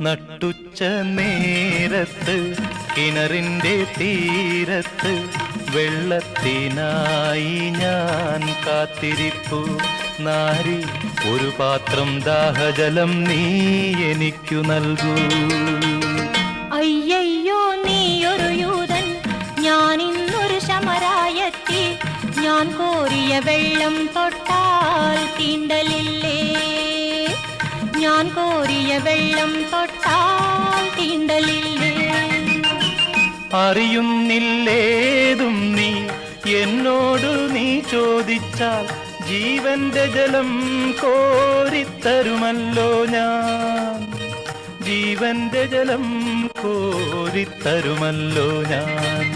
നട്ടുച്ച നേരത്ത് കിണറിൻ്റെ തീരത്ത് വെള്ളത്തിനായി ഞാൻ കാത്തിരിപ്പു നാരി ഒരു പാത്രം ദാഹജലം നീ എനിക്കു നൽകൂ. അയ്യയ്യോ നീയൊരു യൂതൻ, ഞാൻ ഇന്നൊരു ശമരായെത്തി. ഞാൻ കോരിയ വെള്ളം തൊട്ടാൽ തീണ്ടലില്ലേ, ഞാൻ കോരിയ വെള്ളം തൊട്ടാൽ തീണ്ടലില്ലേ. അറിയുന്നില്ലേതും നീ എന്നോടു നീ ചോദിച്ചാൽ ജീവന്റെ ജലം കോരിത്തരുമല്ലോ ഞാൻ, ജീവന്റെ ജലം കോരിത്തരുമല്ലോ ഞാൻ.